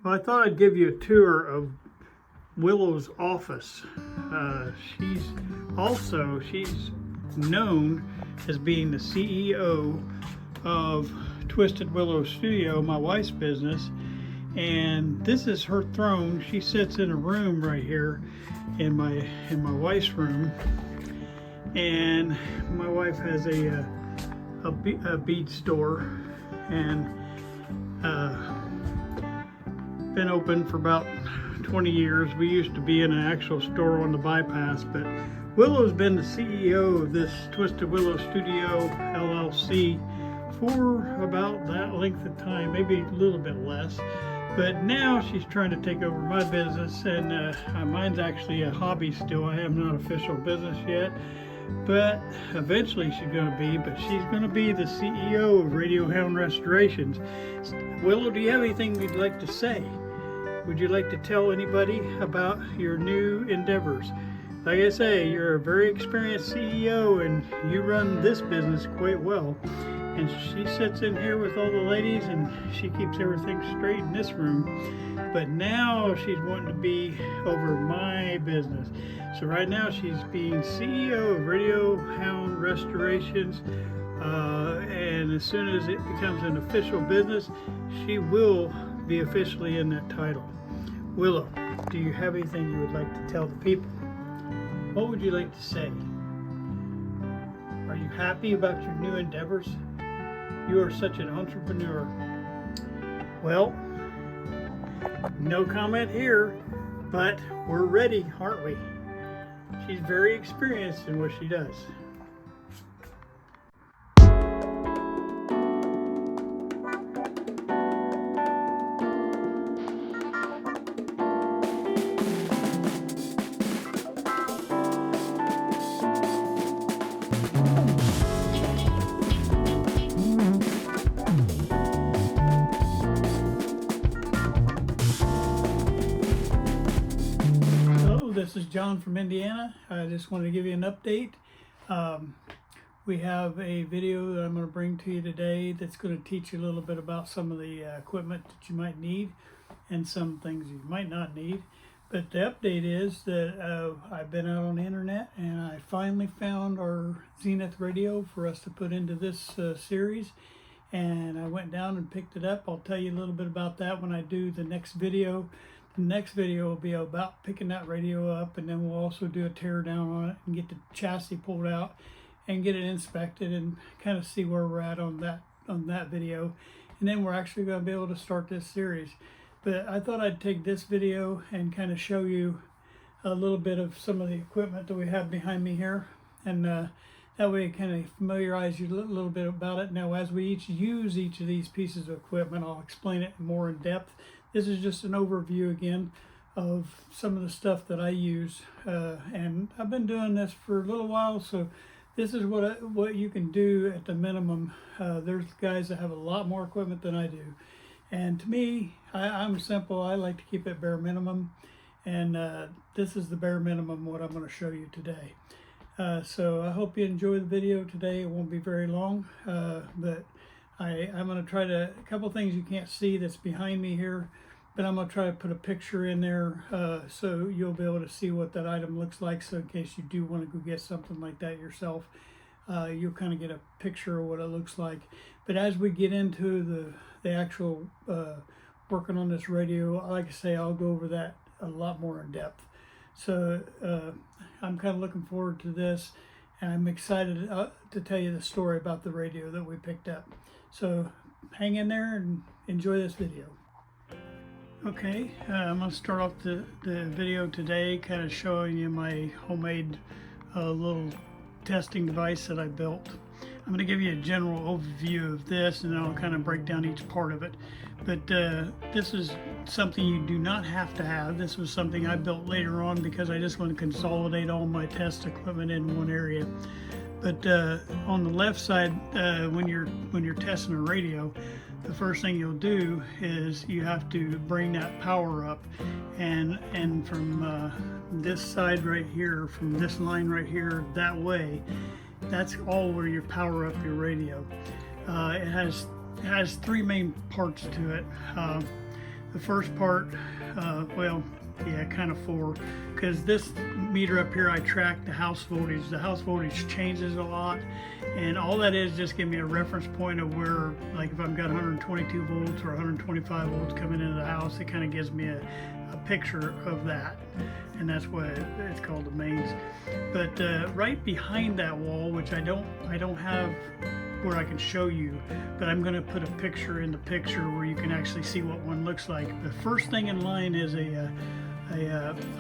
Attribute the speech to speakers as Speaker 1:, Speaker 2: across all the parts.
Speaker 1: Well, I thought I'd give you a tour of Willow's office. She's known as being the CEO of Twisted Willow Studio, my wife's business, and this is her throne. She sits in a room right here in my wife's room, and my wife has a bead store, and been open for about 20 years. We used to be in an actual store on the bypass, but Willow's been the CEO of this Twisted Willow Studio LLC for about that length of time, maybe a little bit less. But now she's trying to take over my business, and mine's actually a hobby still. I have not official business yet, but eventually she's going to be. But she's going to be the CEO of Radio Hound Restorations. Willow, do you have anything you'd like to say? Would you like to tell anybody about your new endeavors? Like I say, you're a very experienced CEO and you run this business quite well. And she sits in here with all the ladies and she keeps everything straight in this room. But now she's wanting to be over my business. So right now she's being CEO of Radio Hound Restorations. And as soon as it becomes an official business, she will be officially in that title. Willow, do you have anything you would like to tell the people? What would you like to say? Are you happy about your new endeavors? You are such an entrepreneur. Well, no comment here, but we're ready, aren't we? She's very experienced in what she does. This is John from Indiana. I just wanted to give you an update. We have a video that I'm going to bring to you today that's going to teach you a little bit about some of the equipment that you might need and some things you might not need. But the update is that I've been out on the internet and I finally found our Zenith radio for us to put into this series. And I went down and picked it up. I'll tell you a little bit about that when I do the next video. The next video will be about picking that radio up, and then we'll also do a tear down on it and get the chassis pulled out and get it inspected and kind of see where we're at on that video. And then we're actually going to be able to start this series. But I thought I'd take this video and kind of show you a little bit of some of the equipment that we have behind me here, and that way it kind of familiarize you a little bit about it. Now, as we use each of these pieces of equipment, I'll explain it more in depth. This is just an overview again of some of the stuff that I use, and I've been doing this for a little while, so this is what you can do at the minimum. There's guys that have a lot more equipment than I do, and to me, I'm simple. I like to keep it bare minimum, and this is the bare minimum what I'm going to show you today. So I hope you enjoy the video today. It won't be very long, but I'm going to try to, a couple things you can't see that's behind me here, but I'm going to try to put a picture in there so you'll be able to see what that item looks like. So in case you do want to go get something like that yourself, you'll kind of get a picture of what it looks like. But as we get into the actual working on this radio, like I say, I'll go over that a lot more in depth. So I'm kind of looking forward to this, and I'm excited to tell you the story about the radio that we picked up. So hang in there and enjoy this video. Okay, I'm going to start off the video today kind of showing you my homemade little testing device that I built. I'm going to give you a general overview of this, and then I'll kind of break down each part of it. But this is something you do not have to have. This was something I built later on because I just want to consolidate all my test equipment in one area. But on the left side, when you're testing a radio, the first thing you'll do is you have to bring that power up, and from this side right here, from this line right here, that way, that's all where you power up your radio. It has three main parts to it. The first part, well, yeah, kind of 4, because this meter up here, I track the house voltage. The house voltage changes a lot, and all that is just give me a reference point of where, like if I've got 122 volts or 125 volts coming into the house, it kind of gives me a picture of that, and that's why it's called the mains. But right behind that wall, which I don't have where I can show you, but I'm going to put a picture in the picture where you can actually see what one looks like. The first thing in line is a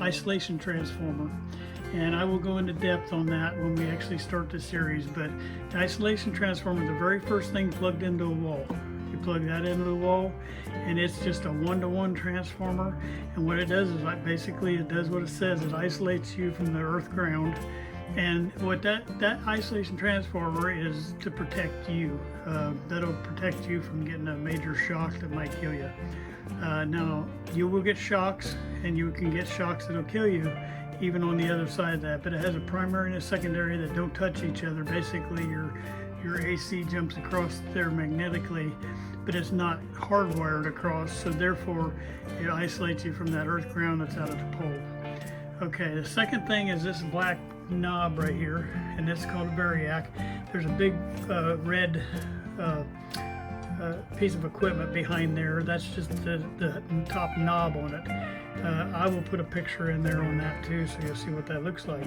Speaker 1: isolation transformer, and I will go into depth on that when we actually start the series. But the isolation transformer is the very first thing plugged into a wall. You plug that into the wall, and it's just a 1-to-1 transformer, and what it does is basically it does what it says. It isolates you from the earth ground. And what that isolation transformer is to protect you. That'll protect you from getting a major shock that might kill you. Now, you will get shocks, and you can get shocks that'll kill you even on the other side of that, but it has a primary and a secondary that don't touch each other. Basically, your AC jumps across there magnetically, but it's not hardwired across, so therefore it isolates you from that earth ground that's out at the pole. Okay, the second thing is this black knob right here, and it's called a variac. There's a big red piece of equipment behind there. That's just the top knob on it. I will put a picture in there on that too, so you'll see what that looks like.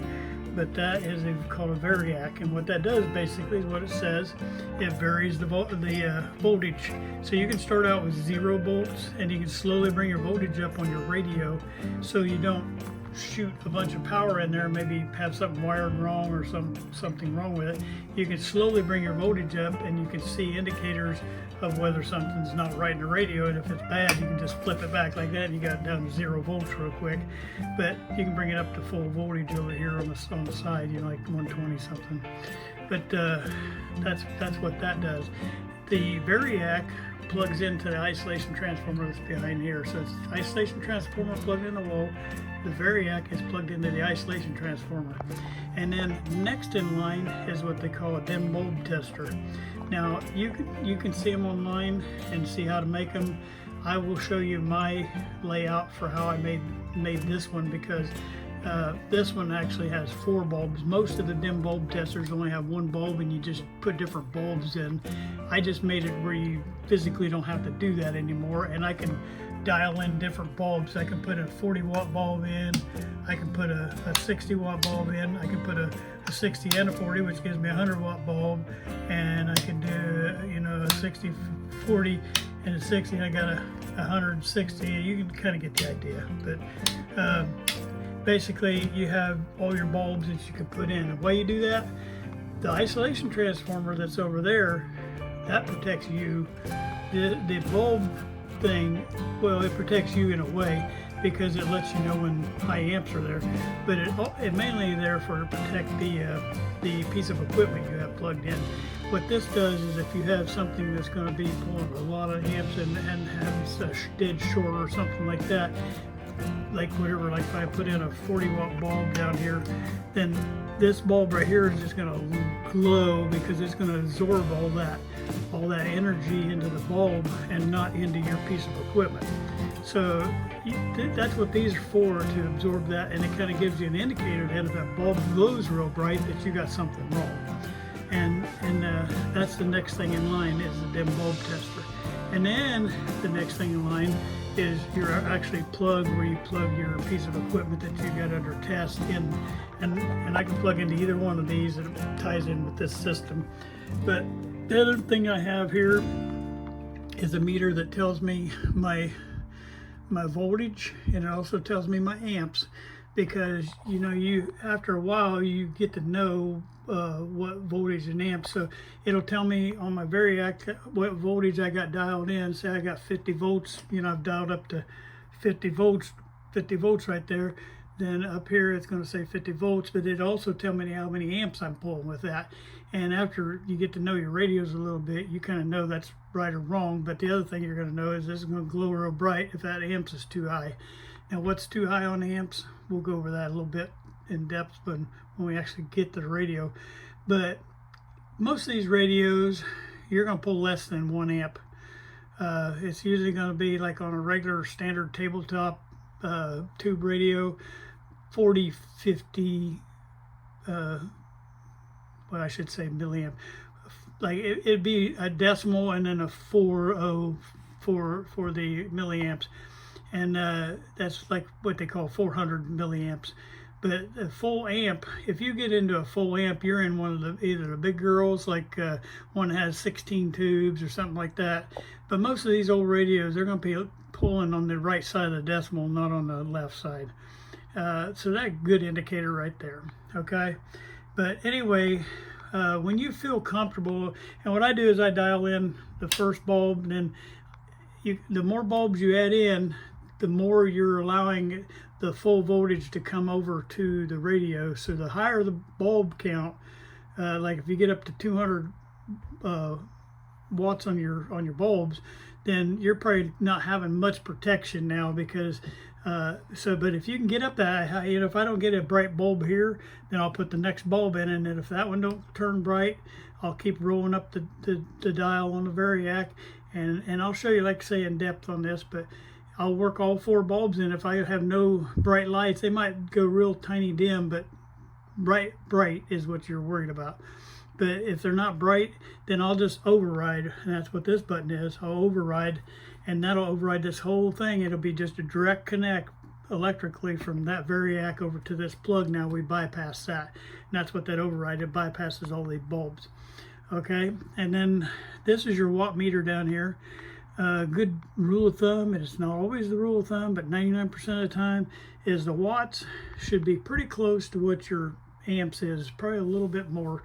Speaker 1: But that is called a variac, and what that does basically is what it says. It varies the voltage. So you can start out with 0 volts, and you can slowly bring your voltage up on your radio, so you don't shoot a bunch of power in there, maybe have something wired wrong or something wrong with it. You can slowly bring your voltage up, and you can see indicators of whether something's not right in the radio, and if it's bad, you can just flip it back like that, and you got it down to 0 volts real quick. But you can bring it up to full voltage over here on the side, you know, like 120 something. But that's what that does. The variac plugs into the isolation transformer that's behind here. So it's the isolation transformer plugged in the wall. The variac is plugged into the isolation transformer. And then next in line is what they call a dim bulb tester. Now you can see them online and see how to make them. I will show you my layout for how I made this one, because this one actually has 4 bulbs. Most of the dim bulb testers only have 1 bulb, and you just put different bulbs in. I just made it where you physically don't have to do that anymore, and I can dial in different bulbs. I can put a 40-watt bulb in, I can put a 60-watt bulb in, I can put a 60 and a 40, which gives me a 100-watt bulb, and I can do, you know, a 60, 40, and a 60, and I got a 160. You can kind of get the idea. But basically, you have all your bulbs that you can put in. The way you do that, the isolation transformer that's over there, that protects you. The bulb thing, well, it protects you in a way, because it lets you know when high amps are there, but it mainly there for to protect the piece of equipment you have plugged in. What this does is, if you have something that's going to be pulling a lot of amps and having a dead short or something like that, like whatever, like if I put in a 40-watt bulb down here, then this bulb right here is just going to glow, because it's going to absorb all that energy into the bulb and not into your piece of equipment. So that's what these are for, to absorb that, and it kind of gives you an indicator that if that bulb glows real bright, that you got something wrong. And that's the next thing in line, is the dim bulb tester. And then the next thing in line is your actually plug, where you plug your piece of equipment that you got under test in, and I can plug into either one of these, and it ties in with this system. But the other thing I have here is a meter that tells me my voltage, and it also tells me my amps, because you know, after a while you get to know what voltage and amps. So it'll tell me on my variac what voltage I got dialed in. Say I got 50 volts, you know, I've dialed up to 50 volts right there. Then up here it's going to say 50 volts, but it also tell me how many amps I'm pulling with that. And after you get to know your radios a little bit, you kind of know that's right or wrong. But the other thing you're going to know is this is going to glow real bright if that amps is too high. Now, what's too high on amps, we'll go over that a little bit in depth when we actually get to the radio. But most of these radios, you're going to pull less than 1 amp It's usually going to be like on a regular standard tabletop tube radio, 40, 50, well, I should say milliamp. Like it'd be a decimal and then a 40 for the milliamps, and that's like what they call 400 milliamps. But a full amp, if you get into a full amp, you're in one of the either the big girls, like one has 16 tubes or something like that. But most of these old radios, they're going to be pulling on the right side of the decimal, not on the left side. So that's a good indicator right there. Okay, but anyway, when you feel comfortable, and what I do is I dial in the first bulb, and then the more bulbs you add in, the more you're allowing the full voltage to come over to the radio. So the higher the bulb count, like if you get up to 200 watts on your bulbs, then you're probably not having much protection now, because but if you can get up that high, if I don't get a bright bulb here, then I'll put the next bulb in, and then if that one don't turn bright, I'll keep rolling up the dial on the variac, and I'll show you, like say, in depth on this, but I'll work all 4 bulbs in. If I have no bright lights, they might go real tiny dim, but bright is what you're worried about. But if they're not bright, then I'll just override, and that's what this button is. I'll override, and that'll override this whole thing. It'll be just a direct connect electrically from that variac over to this plug. Now we bypass that, and that's what that override, it bypasses all the bulbs. Okay, and then this is your watt meter down here. Good rule of thumb, and it's not always the rule of thumb, but 99% of the time, is the watts should be pretty close to what your amps is, probably a little bit more.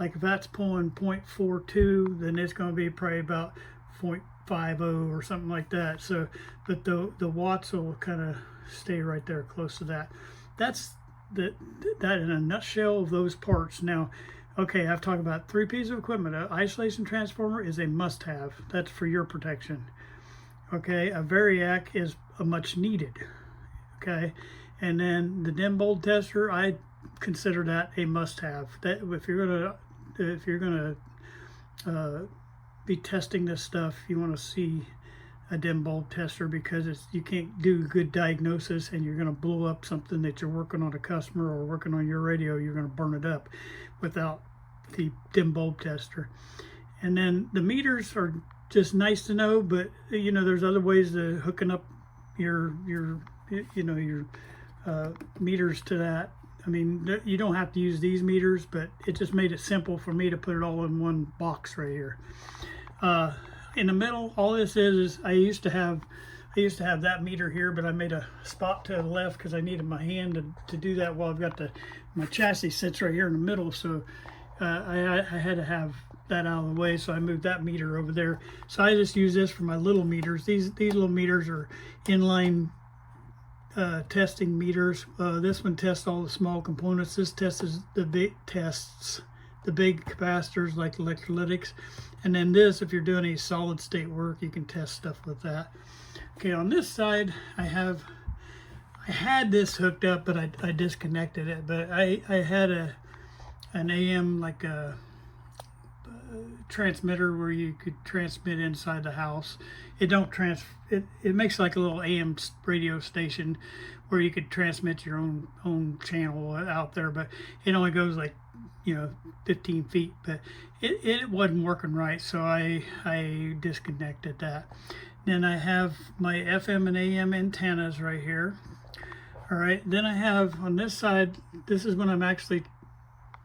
Speaker 1: Like if that's pulling 0.42, then it's going to be probably about 0.50 or something like that. So, but the watts will kind of stay right there close to that. That's that in a nutshell of those parts. Now, okay, I've talked about 3 pieces of equipment. An isolation transformer is a must-have. That's for your protection. Okay, a variac is a much needed. Okay, and then the dim bulb tester, I consider that a must-have. That if you're gonna be testing this stuff, you want to see a dim bulb tester, because you can't do good diagnosis, and you're going to blow up something that you're working on a customer or working on your radio. You're going to burn it up without the dim bulb tester. And then the meters are just nice to know, but there's other ways to hooking up your meters to that. I mean, you don't have to use these meters, but it just made it simple for me to put it all in one box right here. In the middle, all this is I used to have that meter here, but I made a spot to the left because I needed my hand to do that while I've got my chassis sits right here in the middle. So I had to have that out of the way, so I moved that meter over there. So I just use this for my little meters. These little meters are inline testing meters. This one tests all the small components. This tests the big capacitors like electrolytics, and then this, if you're doing any solid state work, you can test stuff with that. Okay, on this side, I had this hooked up, but I disconnected it. But I had an AM, like a transmitter where you could transmit inside the house. It makes like a little AM radio station where you could transmit your own channel out there, but it only goes like 15 feet. But it wasn't working right, so I disconnected that. Then I have my FM and AM antennas right here. All right, then I have on this side, this is when I'm actually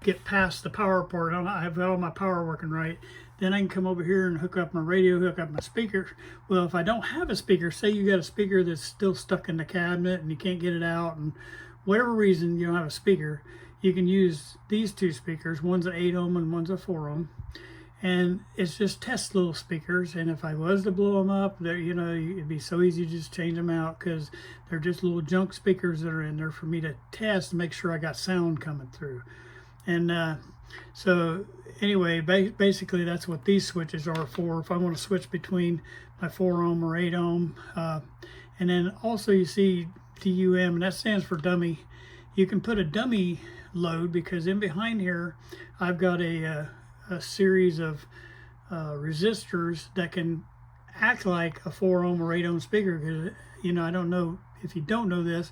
Speaker 1: get past the power part. I have all my power working right. Then I can come over here and hook up my radio, hook up my speaker. Well, if I don't have a speaker, say you got a speaker that's still stuck in the cabinet and you can't get it out, and whatever reason you don't have a speaker, you can use these 2 speakers. One's an 8 ohm and one's a 4 ohm. And it's just test little speakers. And if I was to blow them up, it'd be so easy to just change them out, because they're just little junk speakers that are in there for me to test to make sure I got sound coming through. And so anyway, basically that's what these switches are for, if I want to switch between my 4 ohm or 8 ohm. And then also you see DUM, and that stands for dummy. You can put a dummy load, because in behind here I've got a series of resistors that can act like a 4 ohm or 8 ohm speaker, because, you know, I don't know if you don't know this,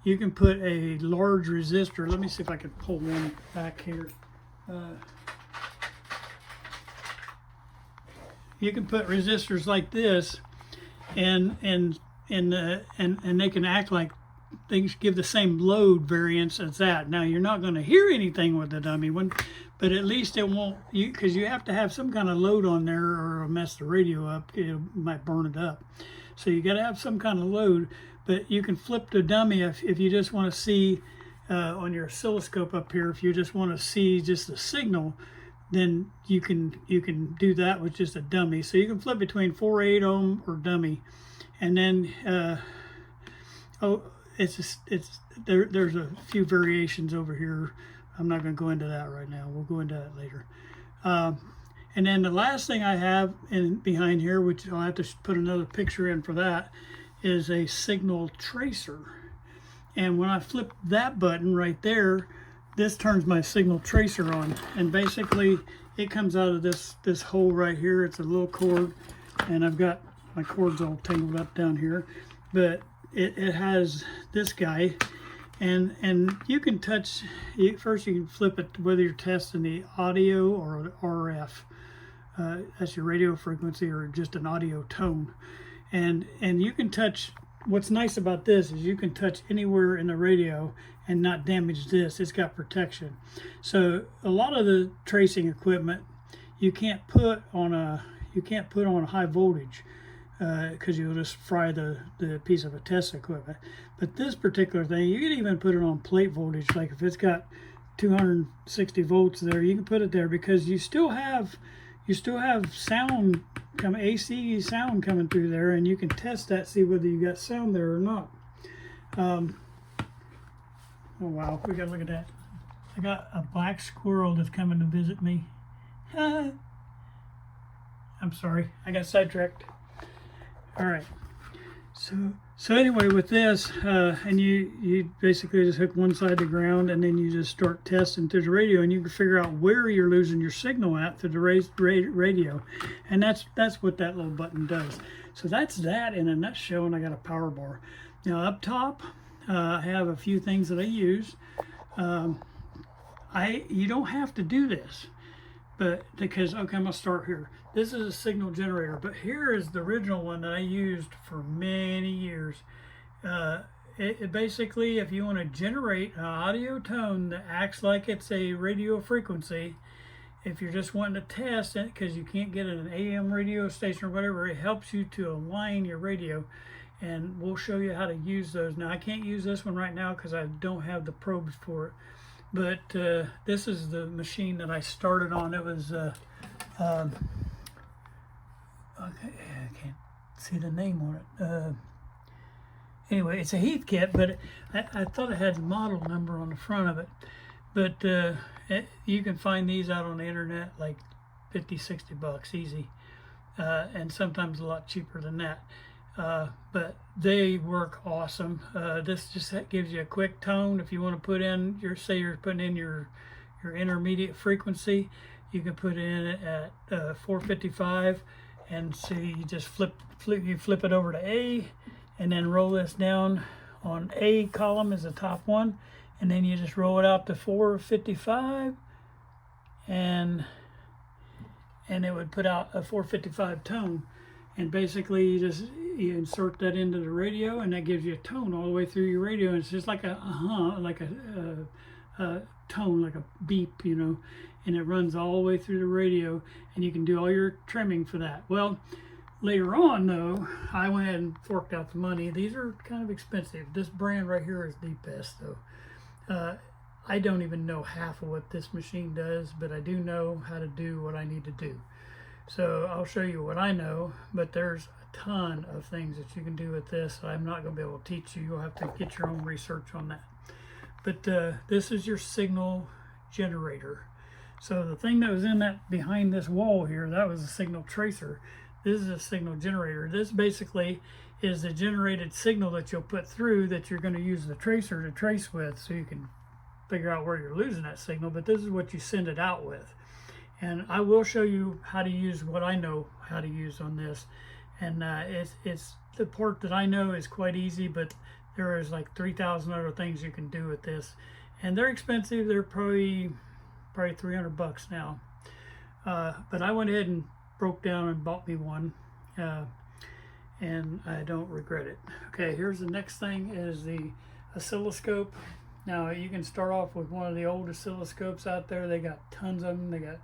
Speaker 1: you can put a large resistor. Let me see if I can pull one back here. You can put resistors like this, and they can act like things, give the same load variance as that. Now you're not going to hear anything with the dummy one, but at least it won't, because you have to have some kind of load on there or it'll mess the radio up. It might burn it up. So you got to have some kind of load. But you can flip the dummy if you just want to see on your oscilloscope up here. If you just want to see just the signal, then you can do that with just a dummy. So you can flip between 4 8 ohm or dummy, and then there's a few variations over here. I'm not going to go into that right now. We'll go into that later. And then the last thing I have behind here, which I'll have to put another picture in for that, is a signal tracer. And when I flip that button right there, this turns my signal tracer on, and basically it comes out of this hole right here. It's a little cord, and I've got my cords all tangled up down here, but it has this guy, and you can touch, first you can flip it whether you're testing the audio or RF. That's your radio frequency or just an audio tone. And you can touch, what's nice about this is you can touch anywhere in the radio and not damage this. It's got protection. So a lot of the tracing equipment you can't put on a high voltage because you'll just fry the piece of a test equipment. But this particular thing, you can even put it on plate voltage. Like if it's got 260 volts there, you can put it there, because you still have sound, AC sound coming through there, and you can test that, see whether you got sound there or not. Oh wow, we gotta look at that. I got a black squirrel that's coming to visit me. I'm sorry, I got sidetracked. All right, so anyway, with this, and you basically just hook one side to ground, and then you just start testing through the radio, and you can figure out where you're losing your signal at through the radio, and that's what that little button does. So that's that in a nutshell, and I got a power bar. Now up top, I have a few things that I use. You don't have to do this, but because, okay, I'm gonna start here. This is a signal generator, but here is the original one that I used for many years. It basically, if you want to generate an audio tone that acts like it's a radio frequency, if you're just wanting to test it because you can't get an AM radio station or whatever, it helps you to align your radio, and we'll show you how to use those. Now I can't use this one right now because I don't have the probes for it, but this is the machine that I started on. It was okay, I can't see the name on it. Anyway, it's a Heathkit, but I thought it had a model number on the front of it. But you can find these out on the internet, like 50, 60 bucks, easy. And sometimes a lot cheaper than that. But they work awesome. This just gives you a quick tone. If you want to put in, say you're putting in your intermediate frequency, you can put in it at 455. And see, you just flip it over to A, and then roll this down on A column is the top one, and then you just roll it out to 455, and it would put out a 455 tone. And basically you insert that into the radio, and that gives you a tone all the way through your radio. And it's just like a tone, like a beep, you know, and it runs all the way through the radio, and you can do all your trimming for that. Well, later on though, I went ahead and forked out the money. These are kind of expensive. This brand right here is the best though. I don't even know half of what this machine does, but I do know how to do what I need to do. So I'll show you what I know, but there's a ton of things that you can do with this. I'm not going to be able to teach you. You'll have to get your own research on that. But this is your signal generator. So the thing that was in that behind this wall here, that was a signal tracer. This is a signal generator. This basically is the generated signal that you'll put through that you're going to use the tracer to trace with, so you can figure out where you're losing that signal. But this is what you send it out with. And I will show you how to use what I know how to use on this. and it's the port that I know is quite easy, but there is like 3,000 other things you can do with this, and they're expensive. They're probably $300 now, but I went ahead and broke down and bought me one, and I don't regret it. Okay, here's the next thing is the oscilloscope. Now you can start off with one of the old oscilloscopes out there. They got tons of them. They got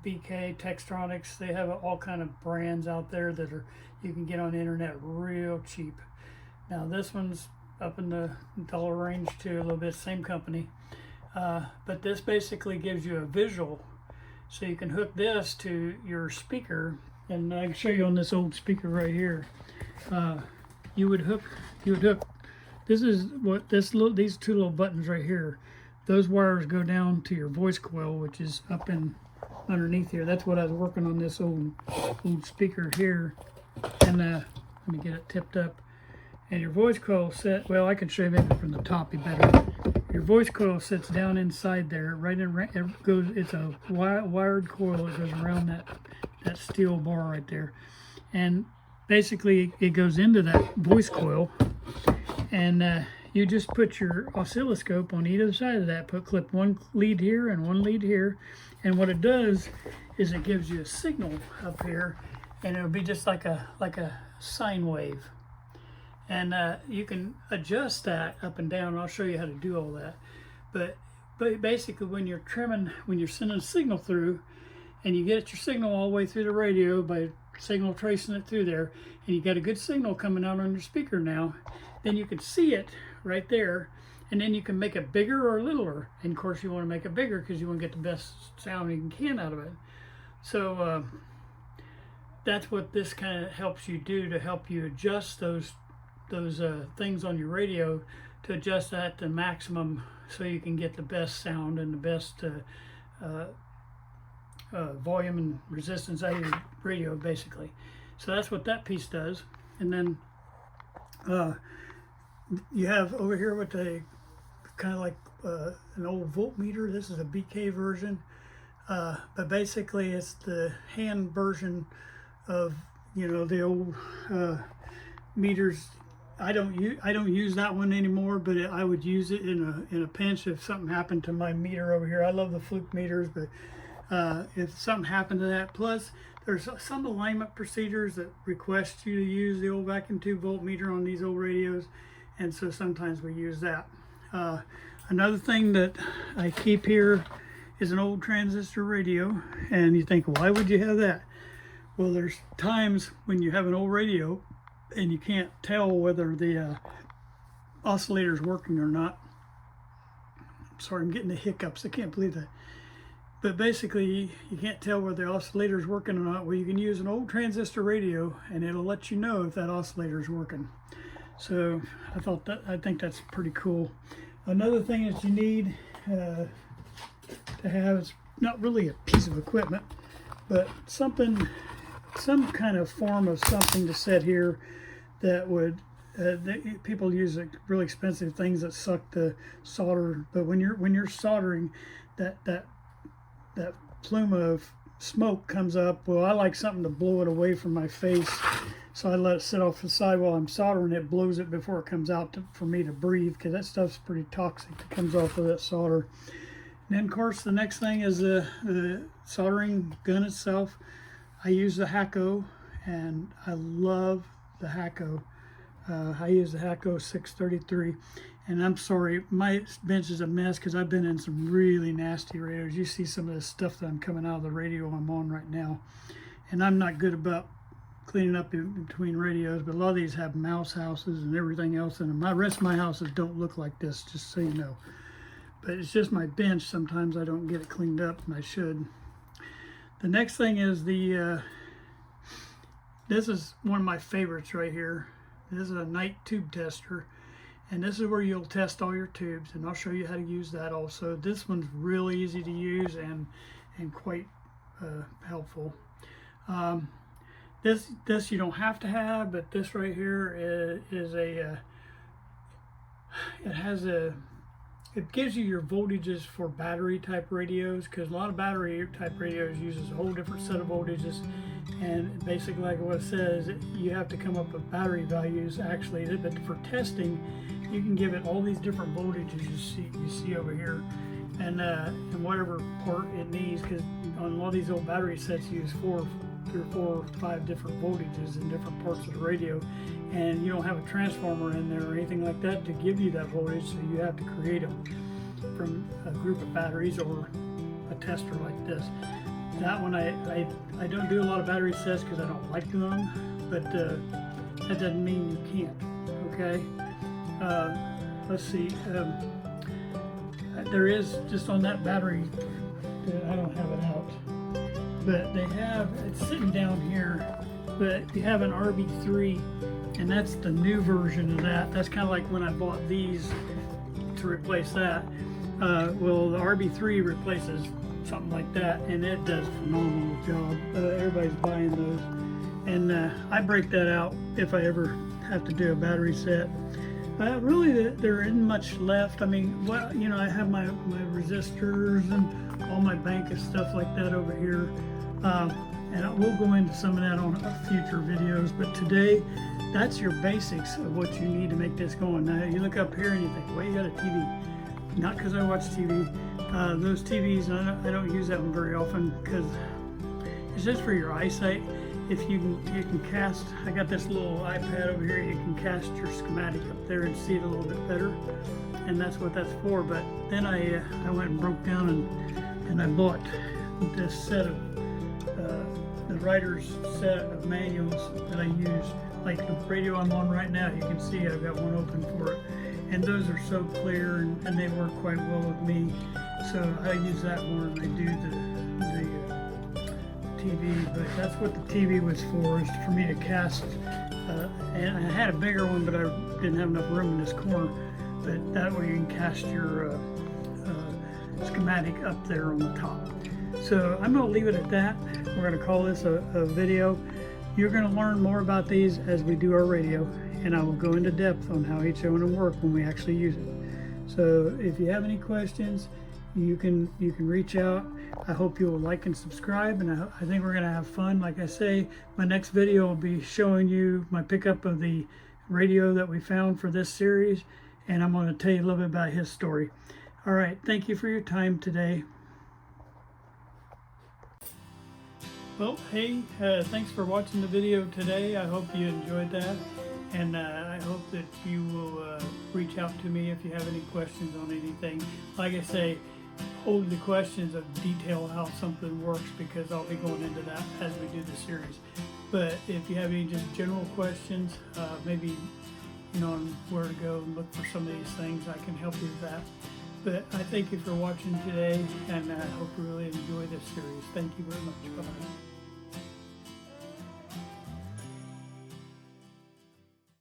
Speaker 1: BK, Textronics. They have all kind of brands out there that are you can get on the internet real cheap. Now this one's up in the dollar range too, a little bit, same company. But this basically gives you a visual, so you can hook this to your speaker, and I can show you on this old speaker right here. You would hook. This is what these two little buttons right here. Those wires go down to your voice coil, which is up in underneath here. That's what I was working on, this old speaker here. And let me get it tipped up. And your voice coil set. Well, I can show you maybe from the top, be better. Your voice coil sits down inside there, right in. It goes. It's a wired coil that goes around that steel bar right there, and basically it goes into that voice coil. And you just put your oscilloscope on either side of that. Clip one lead here and one lead here, and what it does is it gives you a signal up here, and it'll be just like a sine wave. And you can adjust that up and down. I'll show you how to do all that. But basically, when you're trimming, when you're sending a signal through, and you get your signal all the way through the radio by signal tracing it through there, and you got a good signal coming out on your speaker now, then you can see it right there, and then you can make it bigger or littler. And of course you want to make it bigger because you want to get the best sound you can out of it. So that's what this kind of helps you do, to help you adjust those things on your radio, to adjust that to maximum so you can get the best sound and the best volume and resistance out of your radio, basically. So that's what that piece does. And then you have over here with a kind of like an old voltmeter. This is a BK version, but basically it's the hand version of, you know, the old meters. I don't use that one anymore, but I would use it in a pinch if something happened to my meter over here. I love the fluke meters, but if something happened to that, plus there's some alignment procedures that request you to use the old vacuum tube voltmeter on these old radios, and so sometimes we use that. Another thing that I keep here is an old transistor radio, and you think, why would you have that? Well, there's times when you have an old radio and you can't tell whether the oscillator is working or not. Sorry, I'm getting the hiccups. I can't believe that. But basically, you can't tell whether the oscillator is working or not. Well, you can use an old transistor radio, and it'll let you know if that oscillator is working. So I think that's pretty cool. Another thing that you need to have, is not really a piece of equipment, but some kind of form of something to set here that would. People use really expensive things that suck the solder, but when you're soldering, that plume of smoke comes up. Well, I like something to blow it away from my face, so I let it sit off the side while I'm soldering. It blows it before it comes out for me to breathe, because that stuff's pretty toxic that comes off of that solder. And then, of course, the next thing is the soldering gun itself. I use the Hacko, and I love the Hacko. I use the Hacko 633, and I'm sorry, my bench is a mess because I've been in some really nasty radios. You see some of the stuff that I'm coming out of the radio I'm on right now, and I'm not good about cleaning up in between radios, but a lot of these have mouse houses and everything else in them. The rest of my houses don't look like this, just so you know. But it's just my bench. Sometimes I don't get it cleaned up, and I should. The next thing is this is one of my favorites right here. This is a night tube tester, and this is where you'll test all your tubes, and I'll show you how to use that also. This one's really easy to use and quite helpful. This you don't have to have, but this right here is it has a it gives you your voltages for battery type radios, because a lot of battery type radios uses a whole different set of voltages, and basically like what it says, you have to come up with battery values actually. But for testing, you can give it all these different voltages you see over here, and whatever port it needs, because on a lot of these old battery sets you use 3 or 4 or 5 different voltages in different parts of the radio, and you don't have a transformer in there or anything like that to give you that voltage, so you have to create them from a group of batteries or a tester like this. That one I don't do a lot of battery sets because I don't like doing them, but that doesn't mean you can't. Okay, let's see. There is just on that battery, I don't have it out, but they have, it's sitting down here, but you have an RB3, and that's the new version of that. That's kind of like when I bought these to replace that. Well, the RB3 replaces something like that, and it does a phenomenal job. Everybody's buying those, and I break that out if I ever have to do a battery set. Really, there isn't much left. I mean, well, you know, I have my resistors and all my bank of stuff like that over here, and we'll go into some of that on future videos. But today, that's your basics of what you need to make this going. Now, you look up here and you think, well, you got a TV. Not because I watch TV. Those TVs, I don't use that one very often because it's just for your eyesight. If you can cast, I got this little iPad over here, you can cast your schematic up there and see it a little bit better, and that's what that's for. But then I went and broke down and I bought this set of the writer's set of manuals that I use. Like the radio I'm on right now, you can see I've got one open for it, and those are so clear and they work quite well with me. So I use that more than I do the TV, but that's what the TV was for, is for me to cast. And I had a bigger one, but I didn't have enough room in this corner. But that way you can cast your schematic up there on the top. So I'm going to leave it at that. We're going to call this a video. You're going to learn more about these as we do our radio, and I will go into depth on how each one will work when we actually use it. So if you have any questions, you can reach out. I hope you will like and subscribe, and I think we're going to have fun. Like I say, my next video will be showing you my pickup of the radio that we found for this series, and I'm going to tell you a little bit about his story. All right, thank you for your time today. Well, hey, thanks for watching the video today. I hope you enjoyed that, and I hope that you will reach out to me if you have any questions on anything. Like I say, hold the questions of detail how something works, because I'll be going into that as we do the series. But if you have any just general questions, maybe on where to go and look for some of these things, I can help you with that. But I thank you for watching today, and I hope you really enjoy this series. Thank you very much. Bye-bye.